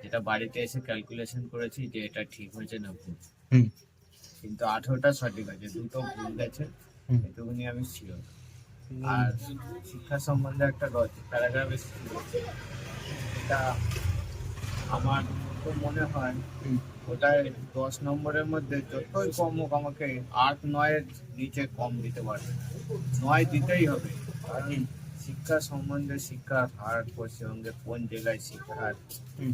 যেটা বাড়িতে এসে ক্যালকুলেশন করেছি যে এটা ঠিক হয়েছে না ভুল। হুম কিন্তু 18টা সঠিক আছে, দুটো ভুল গেছে, হুম এটুকুনি আমি শিওর। আর শিক্ষা সম্বন্ধে একটা প্যারাগ্রাফ এসেছিল, এটা আমার তো মনে হয় হুম ওটায় 10 নম্বরের মধ্যে যতই কম হোক আমাকে 8-9-এর নিচে কম দিতে পারবে না, 9 দিতেই হবে। কারণ হুম শিক্ষা সম্বন্ধে, শিক্ষার হার পশ্চিমবঙ্গে কোন জেলায় হুম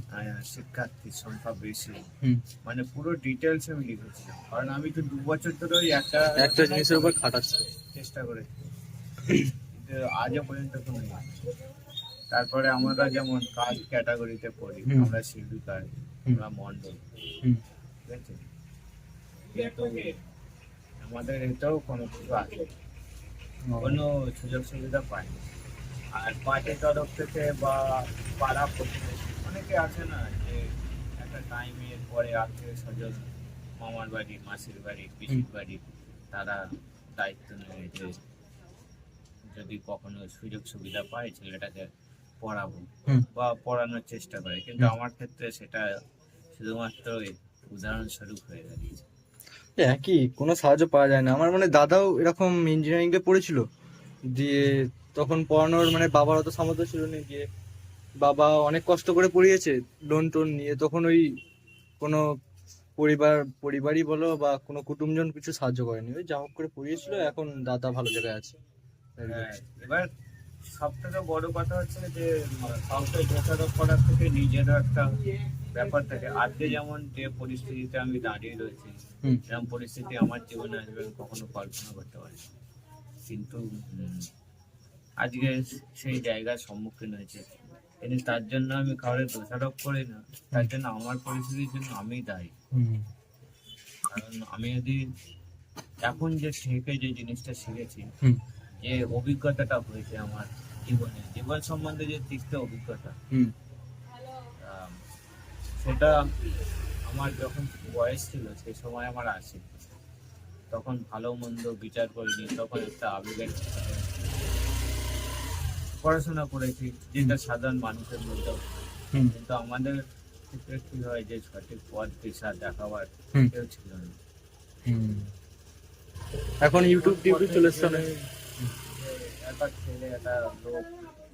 শিক্ষার্থীর সংখ্যা বেশি, হুম মানে পুরো ডিটেলস আমি লিখেছিলাম। কারণ আমি তো 2 বছর ধরে ওই একটা একটা রচনাই জিনিসের উপর খাটাচ্ছে। চেষ্টা করেছি, কিন্তু আজও পর্যন্ত কোনো ইয়ে হয়নি। তারপরে আমরা যেমন কাস্ট ক্যাটাগরিতে পড়ি, হুম আমরা শিডিউল কাস্ট, হুম আমরা মন্ডল, হুম ঠিক আছে, কিন্তু আমাদের এটাও কোনো কিছু আছে, কোনো সুযোগ সুবিধা পাইনি। আর পার্টির তরফ থেকে বা পাড়া প্রতিবেশী অনেকে আছে না, যে একটা টাইমের পরে আত্মীয় স্বজন, মামার বাড়ি, মাসির বাড়ি, হুম পিসির বাড়ি, তারা দায়িত্ব নেয় যে যদি কখনো সুযোগ সুবিধা পায় ছেলেটাকে পড়াবো হুম বা পড়ানোর চেষ্টা করে, কিন্তু হুম আমার ক্ষেত্রে সেটা শুধুমাত্র উদাহরণস্বরূপ হয়ে দাঁড়িয়েছে। একই, কোনো সাহায্য পাওয়া যায় না। আমার মানে দাদাও এরকম ইঞ্জিনিয়ারিং এ পড়েছিল, দিয়ে তখন পড়ানোর মানে বাবার অত সামর্থ্য ছিল না, দিয়ে বাবা অনেক কষ্ট করে পড়িয়েছে লোন টোন নিয়ে, তখন ওই কোনো পরিবারই বলো বা কোনো কুটুমজন কিছু সাহায্য করেনি, ওই যা হোক করে পড়িয়েছিল, এখন দাদা ভালো জায়গায় আছে আর কি। হ্যাঁ, এবার সব থেকে বড় কথা হচ্ছে যে কাউকে দোষারোপ করার থেকে নিজেরও একটা ব্যাপার থাকে। আজকে যেমন যে পরিস্থিতিতে আমি দাঁড়িয়ে রয়েছি, হুম এরকম পরিস্থিতি আমার জীবনে আসবে আমি কখনো কল্পনা করতে পারি, কিন্তু আজকে সেই জায়গার সম্মুখীন হয়েছে। কিন্তু তার জন্য আমি কাউকে দোষারোপ করি না, তার জন্য আমার পরিস্থিতির জন্য আমি দায়ী। হুম কারণ আমি যদি এখন যে থেকে যে জিনিসটা শিখেছি, হুম যে অভিজ্ঞতাটা হয়েছে আমার জীবনে, জীবন সম্বন্ধে যে তিক্ত অভিজ্ঞতা, হুম আহ, সেটা আমার যখন বয়স ছিল সেই সময় আমার আসে, তখন ভালো মন্দ বিচার করিনি, তখন একটা আবেগের সাথে পড়াশোনা করেছি, যেটা সাধারণ মানুষের মধ্যেও। হুম কিন্তু আমাদের ক্ষেত্রে কি হয় যে সঠিক পথ দিশা দেখাবার হুম কেউ ছিল না। হুম এখন কোন ইউটিউব টিউব পথে চলে এসছে গেলে অনেক। যে একটা ছেলে, একটা লোক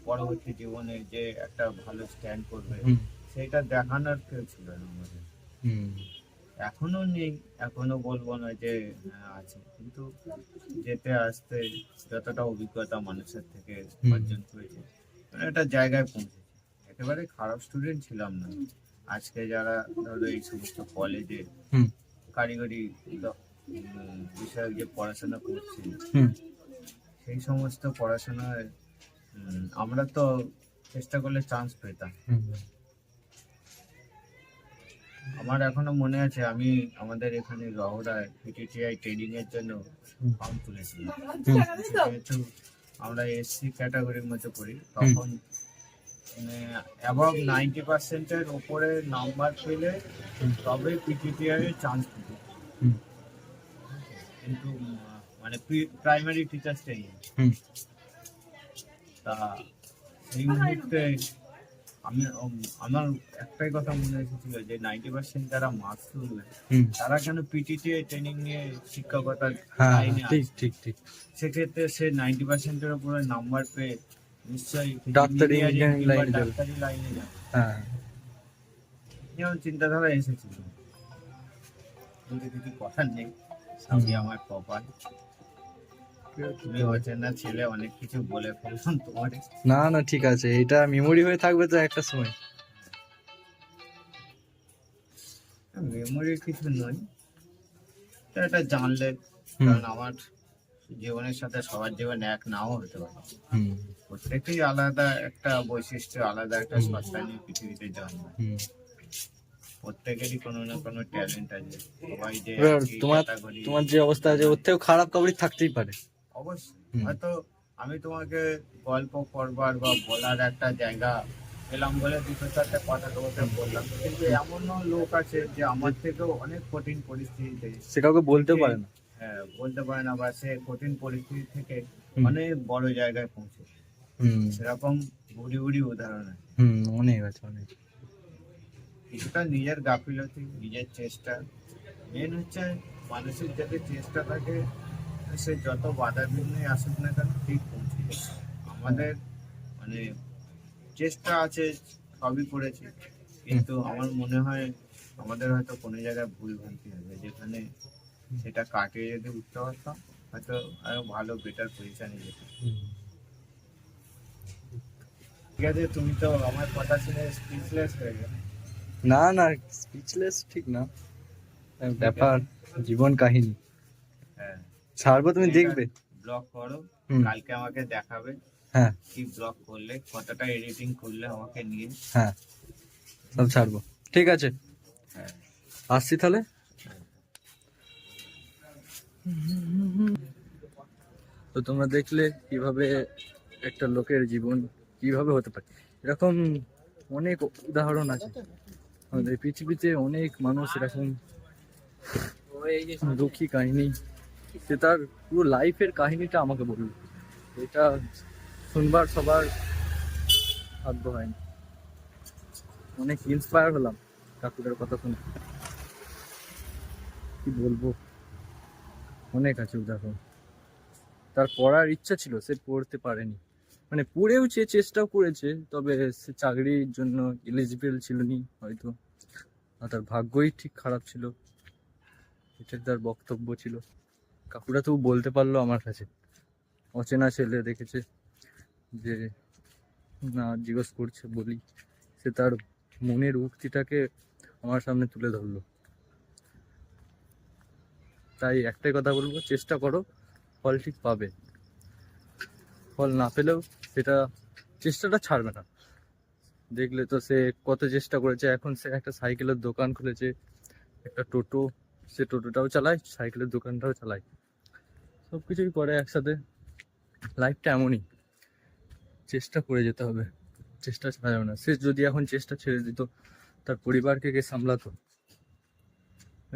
পরবর্তী জীবনে যে একটা ভালো স্ট্যান্ড করবে, হুম সেটা দেখানোর কেউ ছিল না আমাদের। হুম এখনো নেই, এখনো বলবো না যে আছে, কিন্তু যেতে আসতে যতটা অভিজ্ঞতা মানুষের থেকে হুম অর্জন করেছে, মানে একটা জায়গায় পৌঁছেছে। একেবারে খারাপ স্টুডেন্ট ছিলাম না। আজকে যারা ধরো এই সমস্ত কলেজে হুম কারিগরি বিষয়ক যে পড়াশোনা করছি, হুম সেই সমস্ত পড়াশোনায় আমরা তো চেষ্টা করলে চান্স পেতাম। হুম আমার এখনো মনে আছে, আমি আমাদের এখানে রহড়ায় পিটিটিআই ট্রেনিং এর জন্য হুম ফর্ম তুলেছিলাম। হুম যেহেতু আমরা এসসি ক্যাটাগরির মধ্যে পড়ি, হুম তখন অ্যাবাভ 90%-এর উপরে নাম্বার পেলে হুম তবে পিটিটিআই এর চান্স পেত। হুম কিন্তু মানে প্রাইমারি টিচার ট্রেনিং, হুম তা সেই মুহূর্তে আমি আমার একটাই কথা মনে এসেছিল যে 90% যারা মার্কস তুলবে হুম তারা কেন পিটিটিআই ট্রেনিং নিয়ে শিক্ষকতার হ্যাঁ হ্যাঁ, লাইনে ঠিক আসবে। ঠিক ঠিক। সেক্ষেত্রে সে 90%-এর উপরে নাম্বার পেয়ে নিশ্চয়ই ডাক্তারি ইঞ্জিনিয়ারিং ইঞ্জিনিয়ারিং কিংবা লাইনে যাবে। ডাক্তারি লাইনে যাবে, হ্যাঁ যেমন চিন্তাধারা এসেছিল। কিন্তু কিছু কথার নেই, হুম সবই আমার কপাল। তুমি অচেনা ছেলে, অনেক কিছু বলে ফেললাম তোমার। না না, ঠিক আছে, এটা মেমোরি হয়ে থাকবে তো একটা সময়। মেমোরির কিছু নয়, এটা জানলে, হুম কারণ আমার জীবনের সাথে সবার জীবন এক নাও হতে পারে। হুম প্রত্যেকেই আলাদা একটা বৈশিষ্ট্য, আলাদা একটা হুম সত্তা নিয়ে পৃথিবীতে জন্মায়। হুম প্রত্যেকেরই কোনো না কোনো ট্যালেন্ট আছে, সবাই যে এবার একই তোমার ক্যাটাগরি। তোমার যে অবস্থা আছে, ওর থেকেও খারাপ কাউরি থাকতেই পারে। অবশ্যই, হুম হয়তো আমি তোমাকে গল্প করবার বা বলার একটা জায়গা পেলাম বলে দুটো চারটে কথা তোমাকে বললাম, কিন্তু হুম, এমনও লোক আছে যে যে আমার থেকেও অনেক কঠিন পরিস্থিতিতে সে কাউকে বলতেও থেকে, পারে না। বলতে পারে না, বা সে কঠিন পরিস্থিতি থেকে হুম অনেক বড় জায়গায় পৌঁছে, হুম সেরকম বুড়ি বুড়ি উদাহরণ আছে। হুম অনেক আছে, অনেক। কিছুটা নিজের গাফিলতি, নিজের চেষ্টা। মেন হচ্ছে মানুষের যাতে চেষ্টা থাকে, সে যত বাধা বিঘ্নই আসুক না কেন ঠিক পৌঁছে যাবে। আমাদের মানে চেষ্টা আছে, সবই করেছি, কিন্তু আমার মনে হয় আমাদের হয়তো কোনো জায়গায় ভুল ভ্রান্তি হবে, যেখানে সেটা কাটিয়ে যদি উঠতে পারতাম হয়তো আরো ভালো বেটার পজিশনে যেতাম। ঠিক আছে, তুমি তো আমার কথা শুনে স্পিচলেস হয়ে গেলে। না না, স্পিচলেস ঠিক না, ব্যাপার জীবন কাহিনী। হ্যাঁ, ছাড়বো, তুমি দেখবে। ব্লগ করো, হুম। কালকে আমাকে দেখাবে হ্যাঁ কি ব্লগ করলে, কতটা এডিটিং করলে আমাকে নিয়ে। হ্যাঁ, সব ছাড়বো, ঠিক আছে। হ্যাঁ, আসছি তাহলে। তো তোমরা দেখলে কিভাবে একটা লোকের জীবন কিভাবে হতে পারে। এরকম অনেক উদাহরণ আছে আমাদের পৃথিবীতে, অনেক মানুষ এরকম দুঃখী কাহিনী, সে তার পুরো লাইফের কাহিনীটা আমাকে বলল। এটা শুনবার সবার ভাগ্য হয়নি। অনেক ইন্সপায়ার হলাম কাকুদের কথা শুনে, কি বলবো, অনেক আছে উদাহরণ। তার পড়ার ইচ্ছা ছিল, সে পড়তে পারেনি, মানে পড়েও সে চেষ্টাও করেছে, তবে সে চাকরির জন্য এলিজিবল ছিল নি হয়তো, আর তার ভাগ্যই ঠিক খারাপ ছিল, এটা তার বক্তব্য ছিল। কাকুরা তো বলতে পারলো আমার কাছে, অচেনা ছেলে দেখেছে যে না, জিজ্ঞেস করছে বলি, সে তার মনের উক্তিটাকে আমার সামনে তুলে ধরলো। তাই একটাই কথা বলবো, চেষ্টা করো, ফল ঠিক পাবে। ফল না পেলেও সেটা, চেষ্টাটা ছাড়বে না। দেখলে তো সে কত চেষ্টা করেছে, এখন সে একটা সাইকেলের দোকান খুলেছে, একটা টোটো, সে টোটোটাও চালায়, সাইকেলের দোকানটাও চালায়, সব কিছুই করে একসাথে। লাইফটা এমনই, চেষ্টা করে যেতে হবে, চেষ্টা ছাড়া যাবে না। সে যদি এখন চেষ্টা ছেড়ে দিত, তার পরিবারকে কে সামলাতো,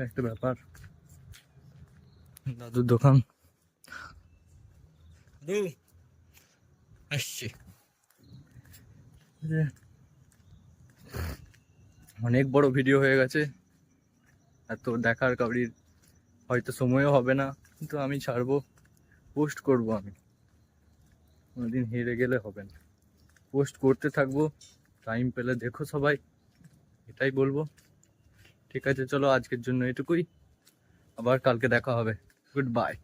একটা ব্যাপার। দাদুর দোকান আসছে, অনেক বড় ভিডিও হয়ে গেছে, এত দেখার কাউরির হয়তো সময়ও হবে না, কিন্তু আমি ছাড়বো, পোস্ট করব। আমি কোনোদিন হেরে গেলে হবে না, পোস্ট করতে থাকবো, টাইম পেলে দেখো সবাই, এটাই বলবো। ঠিক আছে, চলো আজকের জন্য এটুকুই, আবার কালকে দেখা হবে, গুড বাই।